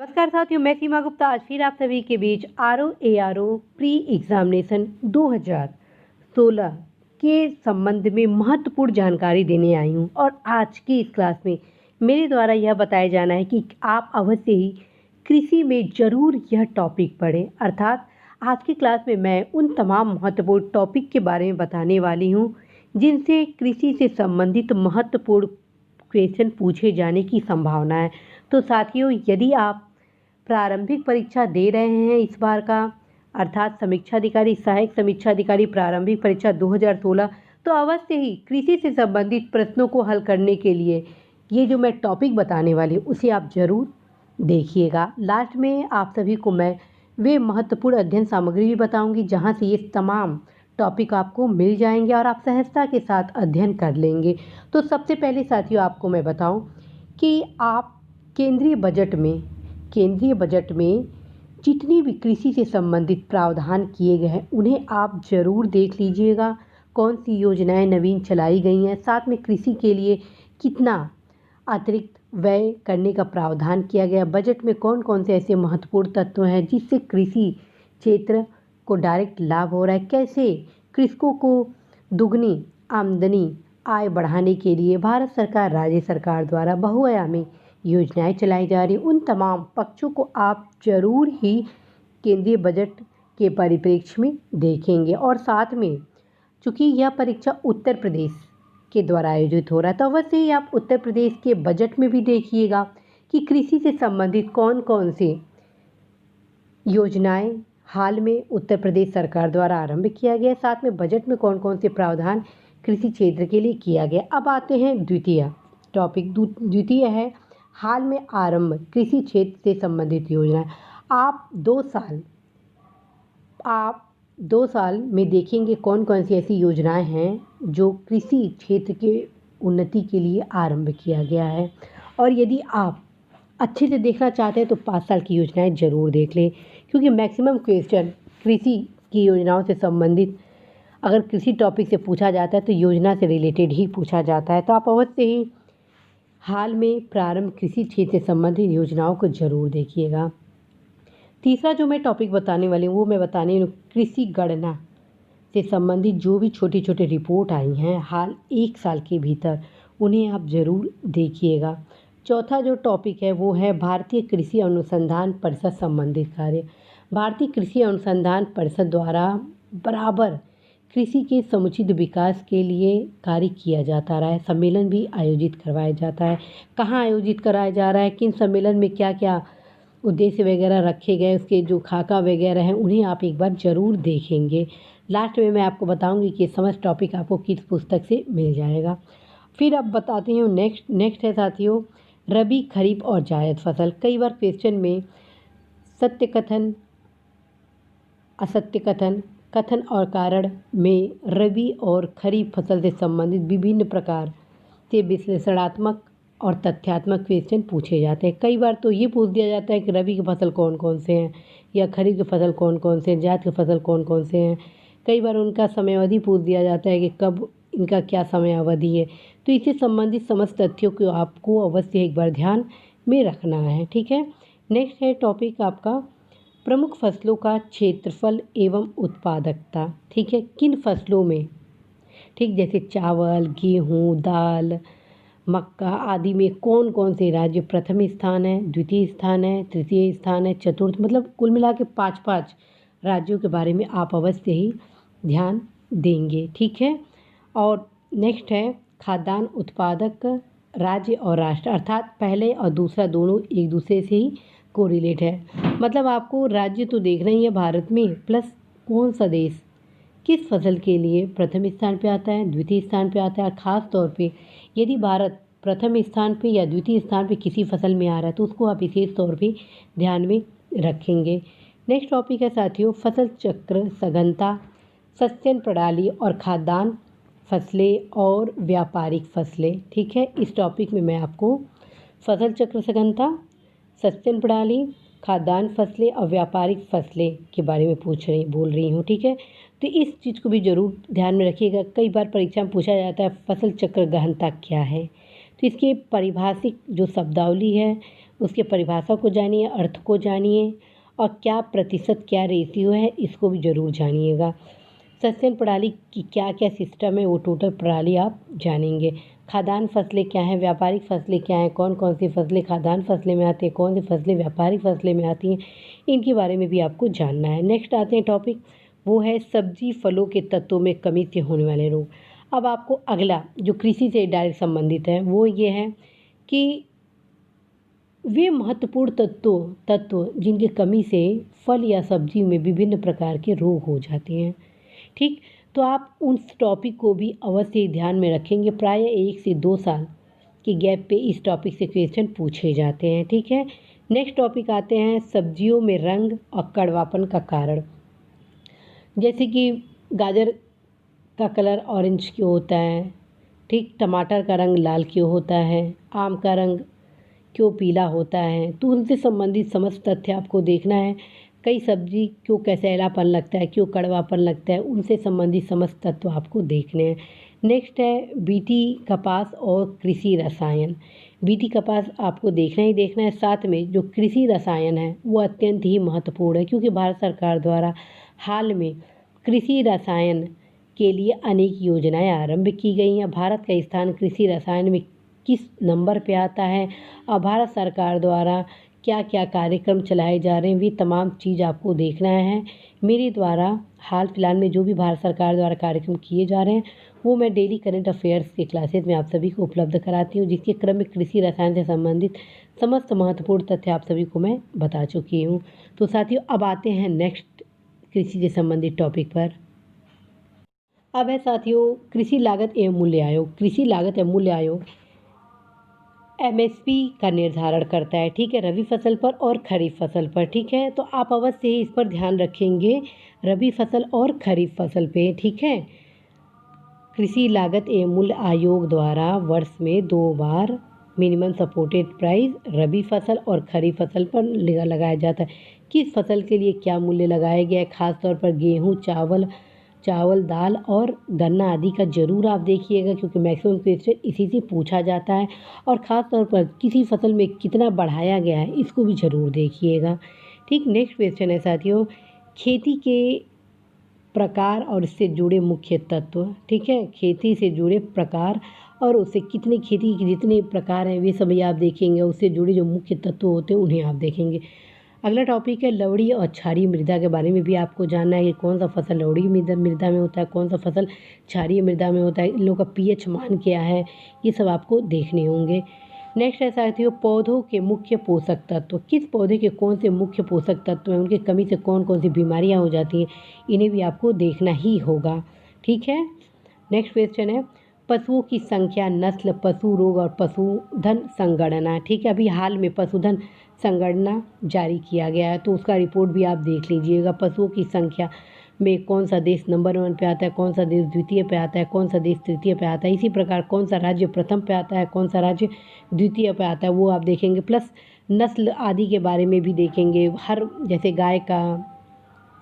नमस्कार साथियों, मैं सीमा गुप्ता आज फिर आप सभी के बीच RO प्री एग्जामिनेशन 2016 के संबंध में महत्वपूर्ण जानकारी देने आई हूँ। और आज की इस क्लास में मेरे द्वारा यह बताया जाना है कि आप अवश्य ही कृषि में ज़रूर यह टॉपिक पढ़ें। अर्थात आज की क्लास में मैं उन तमाम महत्वपूर्ण टॉपिक के बारे में बताने वाली हूँ जिनसे कृषि से संबंधित महत्वपूर्ण क्वेश्चन पूछे जाने की संभावना है। तो साथियों, यदि आप प्रारंभिक परीक्षा दे रहे हैं इस बार का, अर्थात समीक्षा अधिकारी, सहायक समीक्षा अधिकारी प्रारंभिक परीक्षा 2016, तो अवश्य ही कृषि से संबंधित प्रश्नों को हल करने के लिए ये जो मैं टॉपिक बताने वाली हूँ उसे आप ज़रूर देखिएगा। लास्ट में आप सभी को मैं वे महत्वपूर्ण अध्ययन सामग्री भी बताऊंगी जहाँ से ये तमाम टॉपिक आपको मिल जाएंगे और आप सहजता के साथ अध्ययन कर लेंगे। तो सबसे पहले साथियों आपको मैं बताऊं कि आप केंद्रीय बजट में जितनी भी कृषि से संबंधित प्रावधान किए गए हैं उन्हें आप ज़रूर देख लीजिएगा। कौन सी योजनाएं नवीन चलाई गई हैं, साथ में कृषि के लिए कितना अतिरिक्त व्यय करने का प्रावधान किया गया, बजट में कौन कौन से ऐसे महत्वपूर्ण तत्व हैं जिससे कृषि क्षेत्र को डायरेक्ट लाभ हो रहा है, कैसे कृषकों को दुगनी आमदनी आय बढ़ाने के लिए भारत सरकार, राज्य सरकार द्वारा बहुआयामी योजनाएं चलाई जा रही, उन तमाम पक्षों को आप जरूर ही केंद्रीय बजट के परिप्रेक्ष्य में देखेंगे। और साथ में चूँकि यह परीक्षा उत्तर प्रदेश के द्वारा आयोजित हो रहा है तो अवश्य ही आप उत्तर प्रदेश के बजट में भी देखिएगा कि कृषि से संबंधित कौन कौन से योजनाएं हाल में उत्तर प्रदेश सरकार द्वारा आरंभ किया गया, साथ में बजट में कौन कौन से प्रावधान कृषि क्षेत्र के लिए किया गया। अब आते हैं द्वितीय टॉपिक। द्वितीय है हाल में आरंभ कृषि क्षेत्र से संबंधित योजनाएं। आप दो साल में देखेंगे कौन कौन सी ऐसी योजनाएं हैं जो कृषि क्षेत्र के उन्नति के लिए आरंभ किया गया है। और यदि आप अच्छे से देखना चाहते हैं तो 5 साल की योजनाएं ज़रूर देख लें, क्योंकि मैक्सिमम क्वेश्चन कृषि की योजनाओं से संबंधित अगर कृषि टॉपिक से पूछा जाता है तो योजना से रिलेटेड ही पूछा जाता है। तो आप अवश्य ही हाल में प्रारंभ कृषि क्षेत्र से संबंधित योजनाओं को ज़रूर देखिएगा। तीसरा जो मैं टॉपिक बताने वाली हूँ वो मैं बताने वाली हूँ कृषि गणना से संबंधित जो भी छोटी छोटी रिपोर्ट आई हैं हाल 1 साल के भीतर, उन्हें आप ज़रूर देखिएगा। चौथा जो टॉपिक है वो है भारतीय कृषि अनुसंधान परिषद संबंधित कार्य। भारतीय कृषि अनुसंधान परिषद द्वारा बराबर कृषि के समुचित विकास के लिए कार्य किया जाता रहा है। सम्मेलन भी आयोजित करवाया जाता है। कहाँ आयोजित कराया जा रहा है, किन सम्मेलन में क्या क्या उद्देश्य वगैरह रखे गए, उसके जो खाका वगैरह हैं उन्हें आप एक बार ज़रूर देखेंगे। लास्ट में मैं आपको बताऊंगी कि समस्त टॉपिक आपको किस पुस्तक से मिल जाएगा। फिर अब बताते हैं नेक्स्ट है साथियों रबी, खरीफ और जायद फसल। कई बार क्वेश्चन में सत्य कथन, असत्य कथन, कथन और कारण में रबी और खरीफ फसल से संबंधित विभिन्न प्रकार से विश्लेषणात्मक और तथ्यात्मक क्वेश्चन पूछे जाते हैं। कई बार तो ये पूछ दिया जाता है कि रबी की फसल कौन कौन से हैं या खरीफ की फसल कौन कौन से हैं, जायद की फसल कौन कौन से हैं। कई बार उनका समयावधि पूछ दिया जाता है कि कब इनका क्या समयावधि है। तो इससे संबंधित समस्त तथ्यों को आपको अवश्य एक बार ध्यान में रखना है। ठीक है, नेक्स्ट है टॉपिक आपका प्रमुख फसलों का क्षेत्रफल एवं उत्पादकता। ठीक है, किन फसलों में, ठीक जैसे चावल, गेहूँ, दाल, मक्का आदि में कौन कौन से राज्य प्रथम स्थान है, द्वितीय स्थान है, तृतीय स्थान है, चतुर्थ, मतलब कुल मिला के 5-5 राज्यों के बारे में आप अवश्य ही ध्यान देंगे। ठीक है, और नेक्स्ट है खाद्यान्न उत्पादक राज्य और राष्ट्र, अर्थात पहले और दूसरा दोनों एक दूसरे से ही कोरिलेट है। मतलब आपको राज्य तो देखना ही है भारत में, प्लस कौन सा देश किस फसल के लिए प्रथम स्थान पे आता है, द्वितीय स्थान पे आता है। ख़ास तौर पे यदि भारत प्रथम स्थान पे या द्वितीय स्थान पे किसी फसल में आ रहा है तो उसको आप विशेष तौर पे ध्यान में रखेंगे। नेक्स्ट टॉपिक है साथियों फसल चक्र, सघनता, सस्यन प्रणाली और खाद्यान्न फसलें और व्यापारिक फसलें। ठीक है, इस टॉपिक में मैं आपको फसल चक्र, सघनता, सस्यन प्रणाली, खाद्यान्न फसलें और व्यापारिक फसलें के बारे में बोल रही हूँ। ठीक है, तो इस चीज़ को भी ज़रूर ध्यान में रखिएगा। कई बार परीक्षा में पूछा जाता है फसल चक्र गहनता क्या है, तो इसके पारिभाषिक जो शब्दावली है उसके परिभाषा को जानिए, अर्थ को जानिए और क्या प्रतिशत क्या रेशियो है इसको भी ज़रूर जानिएगा। सस्टेन प्रणाली की क्या क्या सिस्टम है वो टोटल प्रणाली आप जानेंगे। खाद्यान्न फसलें क्या हैं, व्यापारिक फसलें क्या हैं, कौन कौन सी फसलें खाद्यान्न फसलें में आती हैं, कौन सी फसलें व्यापारिक फसलें में आती हैं, इनके बारे में भी आपको जानना है। नेक्स्ट आते हैं टॉपिक, वो है सब्जी फलों के तत्वों में कमी से होने वाले रोग। अब आपको अगला जो कृषि से डायरेक्ट संबंधित है वो ये है कि वे महत्वपूर्ण तत्व जिनकी कमी से फल या सब्जी में विभिन्न प्रकार के रोग हो जाते हैं। ठीक, तो आप उस टॉपिक को भी अवश्य ध्यान में रखेंगे। प्राय 1 से 2 साल के गैप पे इस टॉपिक से क्वेश्चन पूछे जाते हैं। ठीक है, नेक्स्ट टॉपिक आते हैं सब्जियों में रंग और कड़वापन का कारण। जैसे कि गाजर का कलर ऑरेंज क्यों होता है, ठीक, टमाटर का रंग लाल क्यों होता है, आम का रंग क्यों पीला होता है, तो उनसे संबंधित समस्त तथ्य आपको देखना है। कई सब्जी क्यों कसैलापन लगता है, क्यों कड़वापन लगता है, उनसे संबंधित समस्त तत्व आपको देखने हैं। नेक्स्ट है बीटी कपास और कृषि रसायन। बीटी कपास आपको देखना ही देखना है, साथ में जो कृषि रसायन है वो अत्यंत ही महत्वपूर्ण है क्योंकि भारत सरकार द्वारा हाल में कृषि रसायन के लिए अनेक योजनाएं आरंभ की गई हैं। भारत का स्थान कृषि रसायन में किस नंबर पे आता है और भारत सरकार द्वारा क्या क्या कार्यक्रम चलाए जा रहे हैं, वे तमाम चीज़ आपको देखना है। मेरे द्वारा हाल फिलहाल में जो भी भारत सरकार द्वारा कार्यक्रम किए जा रहे हैं वो मैं डेली करंट अफेयर्स के क्लासेस में आप सभी को उपलब्ध कराती हूँ, जिसके क्रम में कृषि रसायन से संबंधित समस्त महत्वपूर्ण तथ्य आप सभी को मैं बता चुकी हूँ। तो साथियों अब आते हैं नेक्स्ट कृषि से संबंधित टॉपिक पर। अब है साथियों कृषि लागत एवं मूल्य आयोग। कृषि लागत एवं मूल्य आयोग एमएसपी का निर्धारण करता है, ठीक है, रबी फसल पर और खरीफ फसल पर। ठीक है, तो आप अवश्य ही इस पर ध्यान रखेंगे, रबी फसल और खरीफ फसल पे। ठीक है, कृषि लागत एवं मूल्य आयोग द्वारा वर्ष में 2 बार मिनिमम सपोर्टेड प्राइस रबी फसल और खरीफ फसल पर लगाया जाता है। किस फसल के लिए क्या मूल्य लगाया गया है, खासतौर पर गेहूँ, चावल, दाल और गन्ना आदि का ज़रूर आप देखिएगा क्योंकि मैक्सिमम क्वेश्चन इसी से पूछा जाता है। और ख़ास तौर पर किसी फसल में कितना बढ़ाया गया है इसको भी ज़रूर देखिएगा। ठीक, नेक्स्ट क्वेश्चन है साथियों खेती के प्रकार और इससे जुड़े मुख्य तत्व। ठीक है, खेती से जुड़े प्रकार और उससे कितने खेती के जितने प्रकार हैं वे सभी आप देखेंगे, उससे जुड़े जो मुख्य तत्व होते हैं उन्हें आप देखेंगे। अगला टॉपिक है लवणीय और क्षारीय मृदा के बारे में भी आपको जानना है कि कौन सा फसल लवणीय मृदा में होता है, कौन सा फसल क्षारीय मृदा में होता है, इन लोगों का पीएच मान क्या है, ये सब आपको देखने होंगे। नेक्स्ट है साथियों पौधों के मुख्य पोषक तत्व। किस पौधे के कौन से मुख्य पोषक तत्व हैं, उनकी कमी से कौन कौन सी बीमारियां हो जाती हैं, इन्हें भी आपको देखना ही होगा। ठीक है, नेक्स्ट क्वेश्चन है पशुओं की संख्या, नस्ल, पशु रोग और पशुधन संगणना। ठीक है, अभी हाल में पशुधन संगणना जारी किया गया है तो उसका रिपोर्ट भी आप देख लीजिएगा। पशुओं की संख्या में कौन सा देश नंबर 1 पे आता है, कौन सा देश द्वितीय पे आता है, कौन सा देश तृतीय पे आता है, इसी प्रकार कौन सा राज्य प्रथम पे आता है, कौन सा राज्य द्वितीय पे आता है, वो आप देखेंगे। प्लस नस्ल आदि के बारे में भी देखेंगे, हर जैसे गाय का,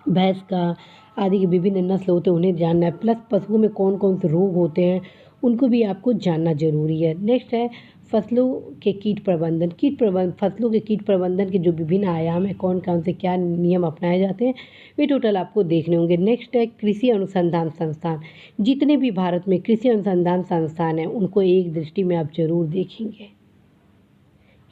भैंस का आदि के विभिन्न नस्ल होते हैं उन्हें जानना है। प्लस पशुओं में कौन कौन से रोग होते हैं उनको भी आपको जानना जरूरी है। नेक्स्ट है फसलों के कीट प्रबंधन। फसलों के कीट प्रबंधन के जो विभिन्न आयाम है, कौन कौन से क्या नियम अपनाए जाते हैं, वे टोटल आपको देखने होंगे। नेक्स्ट है कृषि अनुसंधान संस्थान। जितने भी भारत में कृषि अनुसंधान संस्थान हैं उनको एक दृष्टि में आप जरूर देखेंगे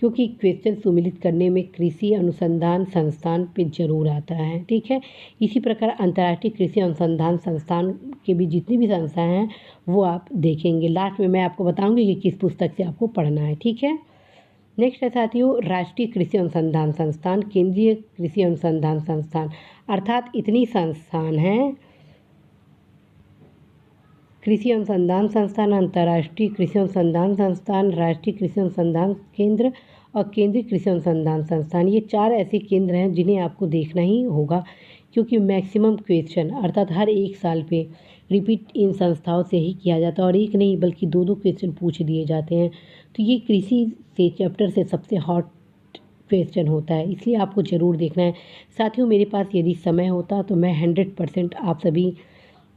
क्योंकि क्वेश्चन सम्मिलित करने में कृषि अनुसंधान संस्थान पे जरूर आता है। ठीक है, इसी प्रकार अंतर्राष्ट्रीय कृषि अनुसंधान संस्थान के भी जितनी भी संस्थाएं हैं वो आप देखेंगे। लास्ट में मैं आपको बताऊंगी कि किस पुस्तक से आपको पढ़ना है। ठीक है, नेक्स्ट है साथियों राष्ट्रीय कृषि अनुसंधान संस्थान, केंद्रीय कृषि अनुसंधान संस्थान, अर्थात इतनी संस्थान हैं, कृषि अनुसंधान संस्थान, अंतर्राष्ट्रीय कृषि अनुसंधान संस्थान, राष्ट्रीय कृषि अनुसंधान केंद्र और केंद्रीय कृषि अनुसंधान संस्थान। ये 4 ऐसे केंद्र हैं जिन्हें आपको देखना ही होगा क्योंकि मैक्सिमम क्वेश्चन अर्थात हर 1 साल पे रिपीट इन संस्थाओं से ही किया जाता है और एक नहीं बल्कि 2-2 क्वेश्चन पूछ दिए जाते हैं। तो ये कृषि से चैप्टर से सबसे हॉट क्वेश्चन होता है, इसलिए आपको ज़रूर देखना है। साथियों मेरे पास यदि समय होता तो मैं 100% आप सभी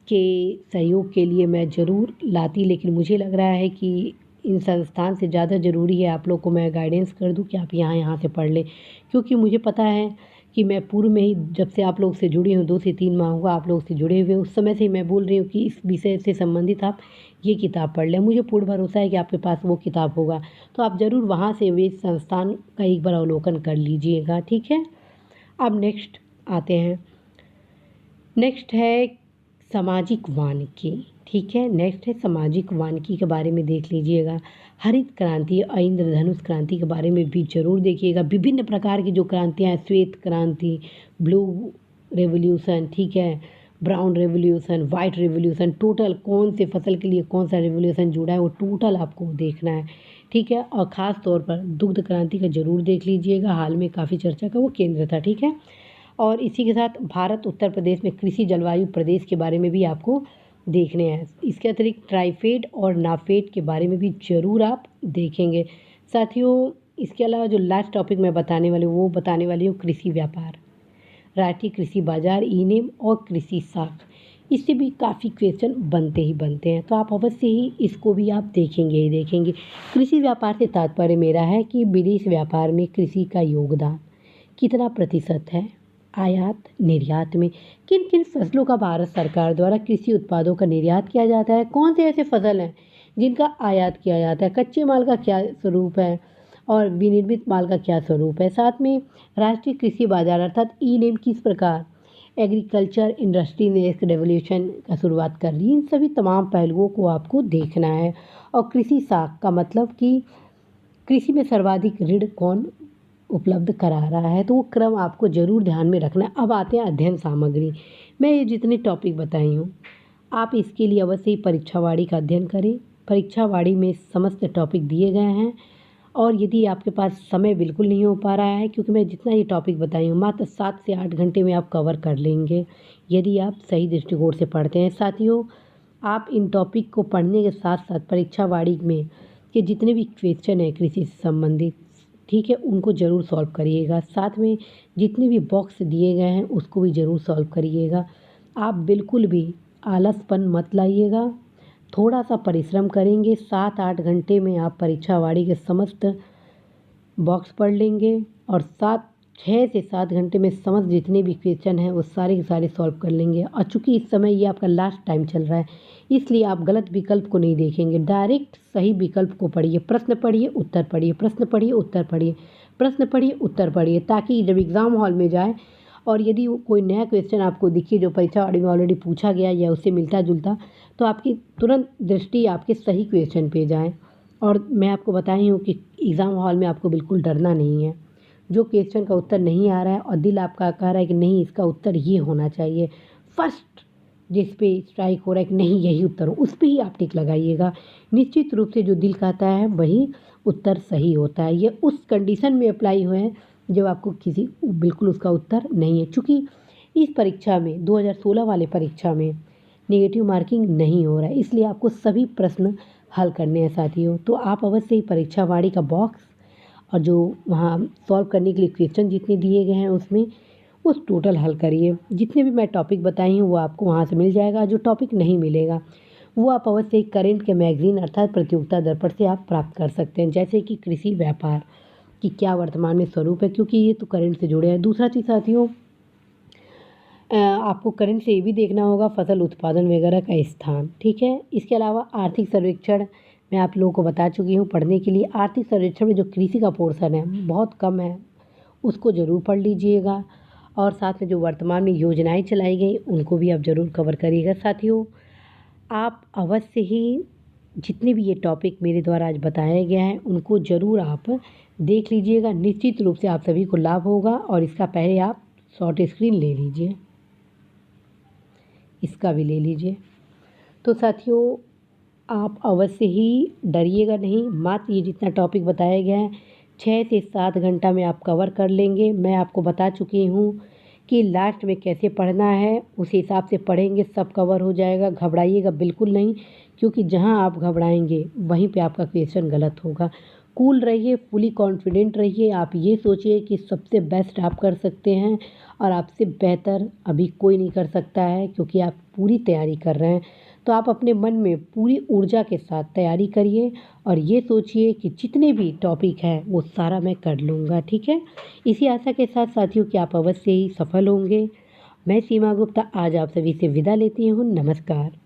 के सहयोग के लिए मैं ज़रूर लाती, लेकिन मुझे लग रहा है कि इन संस्थान से ज़्यादा ज़रूरी है आप लोग को मैं गाइडेंस कर दूं कि आप यहाँ से पढ़ लें, क्योंकि मुझे पता है कि मैं पूर्व में ही जब से आप लोग से जुड़ी हूँ 2 से 3 माह हुआ आप लोग से जुड़े हुए, उस समय से ही मैं बोल रही हूँ कि इस विषय से संबंधित आप ये किताब पढ़ लें। मुझे पूर्ण भरोसा है कि आपके पास वो किताब होगा, तो आप ज़रूर वहाँ से वे संस्थान का एक बार अवलोकन कर लीजिएगा, ठीक है। अब नेक्स्ट आते हैं, नेक्स्ट है सामाजिक वानिकी, ठीक है। नेक्स्ट है सामाजिक वानिकी के बारे में देख लीजिएगा। हरित क्रांति और इंद्रधनुष क्रांति के बारे में भी जरूर देखिएगा। विभिन्न प्रकार की जो क्रांतियाँ हैं, श्वेत क्रांति, ब्लू रेवोल्यूशन, ठीक है, brown revolution, white revolution, total कौन से फसल के लिए कौन सा रेवोल्यूशन जुड़ा है वो टोटल आपको देखना है, ठीक है। और ख़ास तौर पर दुग्ध क्रांति का जरूर देख लीजिएगा, हाल में काफ़ी चर्चा का वो केंद्र था, ठीक है। और इसी के साथ भारत उत्तर प्रदेश में कृषि जलवायु प्रदेश के बारे में भी आपको देखने हैं। इसके अतिरिक्त ट्राइफेड और नाफेड के बारे में भी ज़रूर आप देखेंगे साथियों। इसके अलावा जो लास्ट टॉपिक मैं बताने वाली हूँ वो बताने वाली हूँ कृषि व्यापार, राष्ट्रीय कृषि बाजार, ई-नेम और कृषि साख। इससे भी काफ़ी क्वेश्चन बनते ही बनते हैं, तो आप अवश्य ही इसको भी आप देखेंगे ही देखेंगे। कृषि व्यापार से तात्पर्य मेरा है कि विदेश व्यापार में कृषि का योगदान कितना प्रतिशत है, आयात निर्यात में किन किन फसलों का भारत सरकार द्वारा कृषि उत्पादों का निर्यात किया जाता है, कौन से ऐसे फसल हैं जिनका आयात किया जाता है, कच्चे माल का क्या स्वरूप है और विनिर्मित माल का क्या स्वरूप है। साथ में राष्ट्रीय कृषि बाजार अर्थात ई-नेम किस प्रकार एग्रीकल्चर इंडस्ट्री ने इस रेवोल्यूशन का शुरुआत कर दी, इन सभी तमाम पहलुओं को आपको देखना है। और कृषि साख का मतलब कि कृषि में सर्वाधिक ऋण कौन उपलब्ध करा रहा है, तो वो क्रम आपको ज़रूर ध्यान में रखना है। अब आते हैं अध्ययन सामग्री। मैं ये जितने टॉपिक बताई हूँ आप इसके लिए अवश्य ही परीक्षावाड़ी का अध्ययन करें। परीक्षावाड़ी में समस्त टॉपिक दिए गए हैं, और यदि आपके पास समय बिल्कुल नहीं हो पा रहा है, क्योंकि मैं जितना ये टॉपिक बताई हूँ मात्र 7 से 8 घंटे में आप कवर कर लेंगे यदि आप सही दृष्टिकोण से पढ़ते हैं। साथियों, आप इन टॉपिक को पढ़ने के साथ साथ परीक्षावाड़ी में के जितने भी क्वेश्चन हैं कृषि से संबंधित, ठीक है, उनको ज़रूर सॉल्व करिएगा। साथ में जितने भी बॉक्स दिए गए हैं उसको भी ज़रूर सॉल्व करिएगा। आप बिल्कुल भी आलसपन मत लाइएगा, थोड़ा सा परिश्रम करेंगे 7-8 घंटे में आप परीक्षावाड़ी के समस्त बॉक्स पढ़ लेंगे, और 6 से 7 घंटे में समस्त जितने भी क्वेश्चन हैं वो सारे के सारे सॉल्व कर लेंगे। और चूँकि इस समय ये आपका लास्ट टाइम चल रहा है, इसलिए आप गलत विकल्प को नहीं देखेंगे, डायरेक्ट सही विकल्प को पढ़िए। प्रश्न पढ़िए, उत्तर पढ़िए, प्रश्न पढ़िए, उत्तर पढ़िए, प्रश्न पढ़िए, उत्तर पढ़िए, ताकि जब एग्ज़ाम हॉल में जाए और यदि कोई नया क्वेश्चन आपको दिखे जो परीक्षावाड़ी में ऑलरेडी पूछा गया या उससे मिलता जुलता, तो आपकी तुरंत दृष्टि आपके सही क्वेश्चन पे जाए। और मैं आपको बताई हूँ कि एग्ज़ाम हॉल में आपको बिल्कुल डरना नहीं है। जो क्वेश्चन का उत्तर नहीं आ रहा है और दिल आपका कह रहा है कि नहीं इसका उत्तर ये होना चाहिए, फर्स्ट जिस पे स्ट्राइक हो रहा है कि नहीं यही उत्तर हो, उस पे ही आप टिक लगाइएगा। निश्चित रूप से जो दिल कहता है वही उत्तर सही होता है। ये उस कंडीशन में अप्लाई हुए हैं जब आपको किसी बिल्कुल उसका उत्तर नहीं है। चूँकि इस परीक्षा में 2016 वाले परीक्षा में नेगेटिव मार्किंग नहीं हो रहा है, इसलिए आपको सभी प्रश्न हल करने हैं साथियों। तो आप अवश्य ही परीक्षावाड़ी का बॉक्स और जो वहाँ सॉल्व करने के लिए क्वेश्चन जितने दिए गए हैं उसमें उस टोटल हल करिए। जितने भी मैं टॉपिक बताई हूँ वो आपको वहाँ से मिल जाएगा। जो टॉपिक नहीं मिलेगा वो आप अवश्य ही करेंट के मैगज़ीन अर्थात प्रतियोगिता दर्पण से आप प्राप्त कर सकते हैं, जैसे कि कृषि व्यापार की क्या वर्तमान में स्वरूप है, क्योंकि ये तो करंट से जुड़े हैं। दूसरा चीज़ साथियों, आपको करंट से ये भी देखना होगा फसल उत्पादन वगैरह का स्थान, ठीक है। इसके अलावा आर्थिक सर्वेक्षण मैं आप लोगों को बता चुकी हूँ पढ़ने के लिए। आर्थिक सर्वेक्षण में जो कृषि का पोर्शन है बहुत कम है, उसको ज़रूर पढ़ लीजिएगा। और साथ में जो वर्तमान में योजनाएं चलाई गई उनको भी आप ज़रूर कवर करिएगा। साथियों, आप अवश्य ही जितने भी ये टॉपिक मेरे द्वारा आज बताया गया है उनको ज़रूर आप देख लीजिएगा। निश्चित रूप से आप सभी को लाभ होगा। और इसका पहले आप शॉर्ट स्क्रीन ले लीजिए, इसका भी ले लीजिए। तो साथियों, आप अवश्य ही डरिएगा नहीं, मात्र ये जितना टॉपिक बताया गया है 6 से 7 घंटा में आप कवर कर लेंगे। मैं आपको बता चुकी हूँ कि लास्ट में कैसे पढ़ना है, उस हिसाब से पढ़ेंगे सब कवर हो जाएगा। घबराइएगा बिल्कुल नहीं, क्योंकि जहाँ आप घबराएंगे वहीं पे आपका क्वेश्चन गलत होगा। कूल रहिए, फुली कॉन्फिडेंट रहिए। आप ये सोचिए कि सबसे बेस्ट आप कर सकते हैं और आपसे बेहतर अभी कोई नहीं कर सकता है, क्योंकि आप पूरी तैयारी कर रहे हैं। तो आप अपने मन में पूरी ऊर्जा के साथ तैयारी करिए और ये सोचिए कि जितने भी टॉपिक हैं वो सारा मैं कर लूँगा, ठीक है? इसी आशा के साथ साथियों कि आप अवश्य ही सफल होंगे। मैं सीमा गुप्ता आज आप सभी से विदा लेती हूँ। नमस्कार।